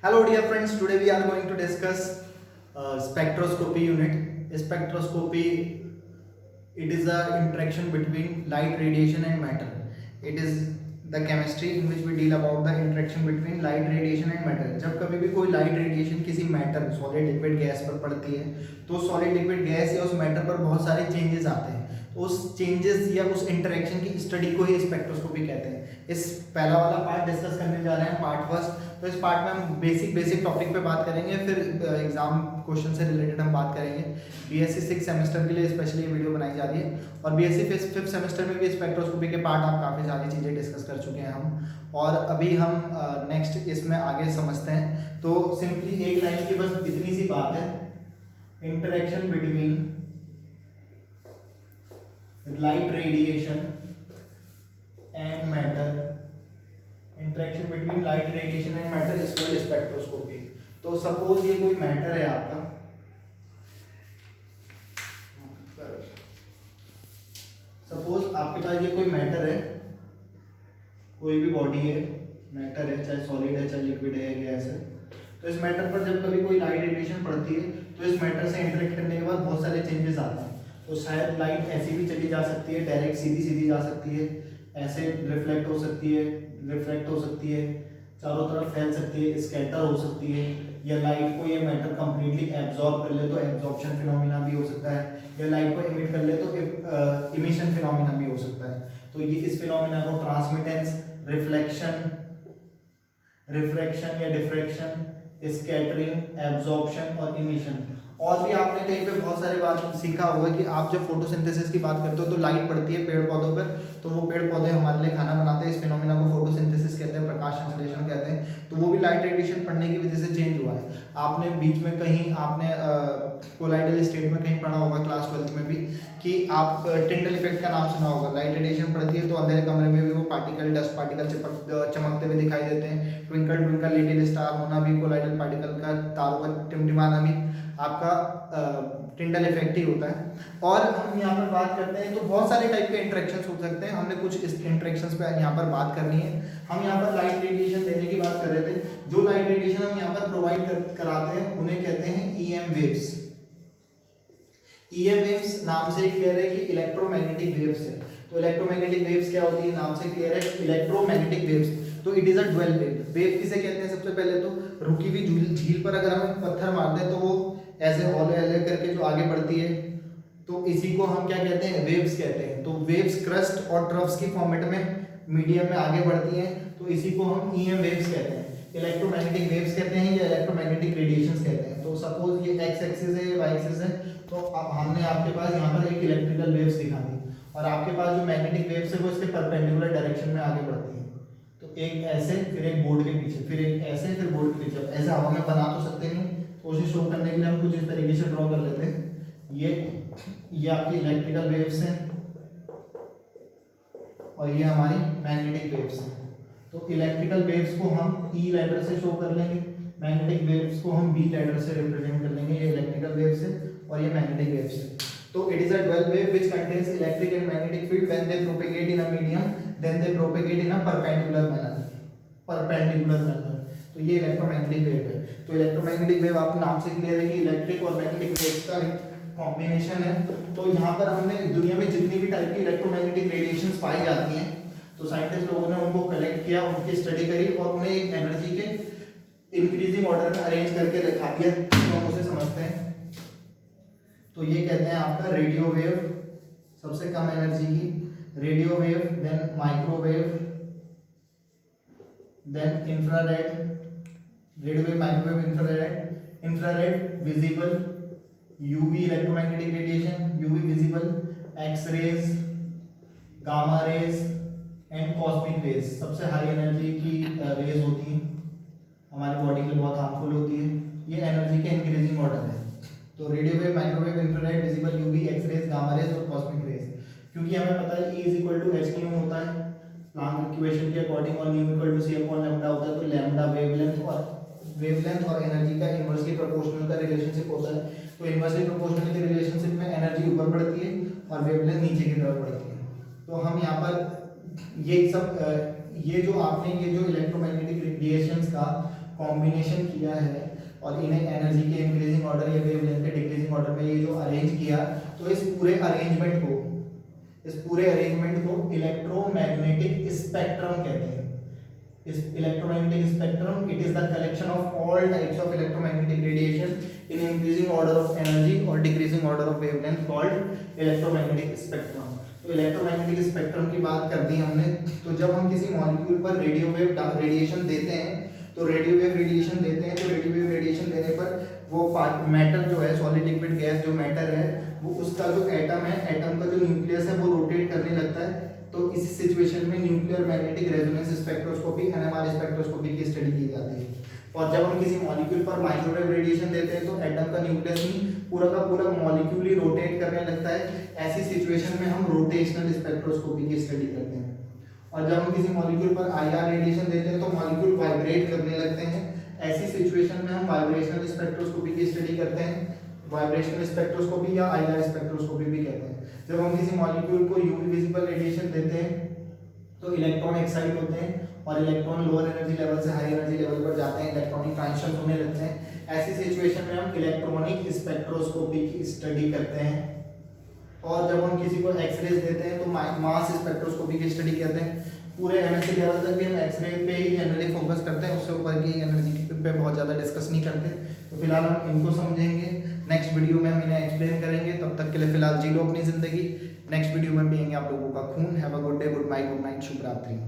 Hello dear friends, today we are going to discuss spectroscopy unit. Spectroscopy, it is the interaction between light, radiation and matter. It is the chemistry in which we deal about the interaction between light, radiation and matter. जब कभी भी कोई light radiation किसी matter solid liquid gas पर पड़ती है तो solid liquid gas या उस matter पर बहुत सारे changes आते हैं, तो उस चेंजेस या उस इंटरेक्शन की स्टडी को ही स्पेक्ट्रोस्कोपी कहते हैं। इस पहला वाला पार्ट डिस्कस करने जा रहे हैं, पार्ट फर्स्ट। तो इस पार्ट में हम बेसिक टॉपिक पे बात करेंगे, फिर एग्जाम क्वेश्चन से रिलेटेड हम बात करेंगे। बीएससी 6 सेमेस्टर के लिए स्पेशली ये वीडियो बनाई जा रही है, और बीएससी 5th सेमेस्टर में भी स्पेक्ट्रोस्कोपी के पार्ट आप काफ़ी सारी चीज़ें डिस्कस कर चुके हैं हम, और अभी हम नेक्स्ट इसमें आगे समझते हैं। तो सिंपली एक लाइन की बस इतनी सी बात है, interaction between light radiation and matter, interaction between light radiation and matter is called spectroscopy। तो सपोज ये कोई मैटर है आपका, सपोज आपके पास ये कोई मैटर है, कोई भी बॉडी है, मैटर है, चाहे सॉलिड है, चाहे लिक्विड है, गैस है। तो इस मैटर पर जब कभी कोई लाइट रेडिएशन पड़ती है तो इस मैटर से इंटरेक्ट करने के बाद बहुत सारे चेंजेस आते हैं। तो शायद लाइट ऐसी भी चली जा सकती है, डायरेक्ट सीधी जा सकती है, ऐसे रिफ्लेक्ट हो सकती है, रिफ्लेक्ट हो सकती है, चारों तरफ फैल सकती है, स्कैटर हो सकती है, या लाइट को ये मैटर कंप्लीटली एब्जॉर्ब कर ले तो एब्जॉर्प्शन फिनोमिना भी हो सकता है, या लाइट को इमिट कर ले तो इमिशन फिनोमिना भी हो सकता है। तो ये इस फिनोमिना को ट्रांसमिटेंस, रिफ्लेक्शन, रिफ्रैक्शन या डिफ्रैक्शन, स्कैटरिंग, एब्जॉर्प्शन और इमिशन। और भी आपने कहीं पे बहुत सारी बात सीखा होगा कि आप जब फोटोसिंथेसिस की बात करते हो तो लाइट पड़ती है पेड़ पौधों पर, तो वो पेड़ पौधे हमारे लिए खाना बनाते हैं। इस फिनोमिना को फोटोसिंथेसिस कहते हैं, प्रकाश संश्लेषण कहते हैं। तो वो भी लाइट रेडिएशन पड़ने की वजह से चेंज हुआ है। आपने बीच में कहीं आपने कोलाइडल स्टेट में कहीं पढ़ा होगा क्लास 12th में भी, कि आप टिंडल इफेक्ट का नाम सुना होगा। लाइट रेडिएशन पड़ती है तो अंधेरे कमरे में भी वो पार्टिकल, डस्ट पार्टिकल चमकते हुए दिखाई देते हैं। ट्विंकल ट्विंकल लिटिल स्टार होना भी, कोलाइडल पार्टिकल का तारों का टिमटिमाना भी आपका टिंडल इफेक्ट ही होता है। और हम यहाँ पर बात करते हैं तो बहुत सारे टाइप के इंटरेक्शंस हो सकते हैं। हमने कुछ इस इंटरेक्शंस पे यहाँ पर बात करनी है। हम यहाँ पर लाइट रेडिएशन देने की बात कर रहे थे। जो लाइट रेडिएशन हम यहाँ पर प्रोवाइड कराते हैं उन्हें कहते हैं ईएम वेव्स। ईएम वेव्स नाम से क्लियर है कि इलेक्ट्रोमैग्नेटिक वेव्स है। तो इलेक्ट्रोमैग्नेटिक वेव्स क्या होती है, नाम से क्लियर है, इलेक्ट्रोमैग्नेटिक वेव्स। तो it is a dual wave. Wave किसे कहते हैं, सबसे पहले तो रुकी हुई झील पर अगर हम पत्थर मारते हैं तो वो ऐसे हौले करके जो आगे बढ़ती है, तो इसी को हम क्या कहते हैं, वेव्स कहते हैं। तो वेव्स क्रस्ट और ट्रफ्स की फॉर्मेट में मीडियम में आगे बढ़ती हैं, तो इसी को हम ईएम वेव्स कहते हैं। इलेक्ट्रोमैग्नेटिक वेव्स कहते हैं या इलेक्ट्रोमैग्नेटिक रेडिएशंस कहते हैं। तो सपोज ये एक्स एक्सिस है, ये वाई एक्सिस है, तो अब हमने आपके पास यहाँ पर एक इलेक्ट्रिकल वेव्स दिखा दी, और आपके पास जो मैग्नेटिक वेव्स है वो इसके परपेंडिकुलर डायरेक्शन में आगे बढ़ती है। तो एक ऐसे, फिर एक बोर्ड के पीछे, फिर एक ऐसे, फिर बोर्ड के पीछे। ऐसे हवा में बना तो सकते नहीं, कोशिश शो करने के लिए हम कुछ इस तरीके से ड्रॉ कर लेते हैं। ये आपकी इलेक्ट्रिकल वेव्स हैं और ये हमारी मैग्नेटिक वेव्स हैं। तो इलेक्ट्रिकल वेव्स को हम ई लेटर से शो कर लेंगे, मैग्नेटिक वेव्स को हम बी लेटर से रिप्रेजेंट कर लेंगे। ये इलेक्ट्रिकल वेव्स है और ये मैग्नेटिक वेव्स है। तो it is a dual wave which contains electric and magnetic field when they propagate in a medium, then they propagate in a perpendicular manner. तो ये इलेक्ट्रोमैग्नेटिक वेव है। तो इलेक्ट्रोमैग्नेटिक वेव आपको नाम से क्लियर है कि इलेक्ट्रिक और मैग्नेटिक वेव्स का कॉम्बिनेशन है। तो यहाँ पर हमने दुनिया में जितनी भी टाइप की इलेक्ट्रोमैग्नेटिक रेडिएशंस पाई जाती हैं, तो साइंटिस्ट लोगों ने उनको कलेक्ट किया, उनकी स्टडी करी और उन्हें एक एनर्जी के इंक्रीजिंग ऑर्डर में अरेंज करके दिखा दिया, तो हम उसे समझते हैं। तो ये कहते हैं आपका रेडियो वेव, सबसे कम एनर्जी की radio wave, then microwave, then infrared, radio, microwave, infrared visible, UV electromagnetic radiation, UV visible, X rays, gamma rays and cosmic rays. सबसे हाई एनर्जी की रेज होती हैं, हमारी बॉडी के लिए बहुत हार्मफुल होती है। ये एनर्जी के इंक्रीजिंग ऑर्डर है। तो radio wave, microwave, infrared, visible, UV, X rays, gamma rays और कॉस्मिक रेज। क्योंकि हमें पता है E = h न्यू होता है प्लांक इक्वेशन के अकॉर्डिंग, और न्यू = c/λ होता है। तो लैम्डा वेवलेंथ और एनर्जी का इनवर्सली प्रोपोर्शनल का रिलेशनशिप होता है। तो इनवर्सली प्रोपोर्शनल के रिलेशनशिप में एनर्जी ऊपर बढ़ती है और वेवलेंथ नीचे की तरफ बढ़ती है। तो हम यहाँ पर ये सब ये जो इलेक्ट्रोमैग्नेटिक रेडिएशंस का कॉम्बिनेशन किया है और इन्हें एनर्जी के इंक्रीजिंग ऑर्डर या वेवलेंथ के डिक्रीजिंग ऑर्डर में ये जो अरेंज किया, तो इस पूरे अरेंजमेंट को इलेक्ट्रोमैग्नेटिक स्पेक्ट्रम कहते हैं। इस electromagnetic spectrum, it is the collection of all types of electromagnetic radiation in increasing order of energy और decreasing order of wavelength called electromagnetic spectrum. तो इलेक्ट्रोमैग्नेटिक स्पेक्ट्रम की बात कर दी हमने। तो जब हम किसी मॉलिक्यूल पर रेडियो वेव रेडिएशन देते हैं, तो रेडियो वेव रेडिएशन देने पर वो मैटर जो है, सॉलिड लिक्विड गैस जो मैटर है, वो उसका जो एटम है, एटम का जो न्यूक्लियस है वो रोटेट करने लगता है। तो इस सिचुएशन में nuclear magnetic resonance spectroscopy NMR spectroscopy की स्टडी की जाती है। और जब हम किसी मॉलिक्यूल पर माइक्रोवेव रेडिएशन देते हैं तो एटम का न्यूक्लियस ही पूरा का पूरा मॉलिक्यूल ही रोटेट करने लगता है। ऐसी सिचुएशन में हम रोटेशनल स्पेक्ट्रोस्कोपी की स्टडी करते हैं। और जब हम किसी मॉलिक्यूल पर IR रेडिएशन देते हैं तो मॉलिक्यूल वाइब्रेट करने लगते हैं। ऐसी सिचुएशन में हम वाइब्रेशनल स्पेक्ट्रोस्कोपी की स्टडी करते हैं। वाइब्रेशनल स्पेक्ट्रोस्कोपी या IR स्पेक्ट्रोस्कोपी भी कहते हैं। जब हम किसी मॉलिक्यूल को UV विजिबल रेडिएशन देते हैं तो इलेक्ट्रॉन एक्साइट होते हैं और इलेक्ट्रॉन लोअर एनर्जी लेवल से हाई एनर्जी लेवल पर जाते हैं, इलेक्ट्रॉनिक ट्रांजिशन होने लगते हैं। ऐसी सिचुएशन में हम इलेक्ट्रॉनिक स्पेक्ट्रोस्कोपी की स्टडी करते हैं। और जब हम किसी को एक्सरेज देते हैं तो मास स्पेक्ट्रोस्कोपी की स्टडी करते हैं। पूरे एनर्जी लेवल तक भी हम एक्सरे पे ही जनरली फोकस करते हैं, उससे ऊपर की एनर्जी पे बहुत ज़्यादा डिस्कस नहीं करते। तो फिलहाल हम इनको समझेंगे, नेक्स्ट वीडियो में हम इन्हें एक्सप्लेन करेंगे। तब तक के लिए फिलहाल जी लो अपनी ज़िंदगी। नेक्स्ट वीडियो में पियेंगे आप लोगों का खून। Have a good day, good night, शुभ रात्रि।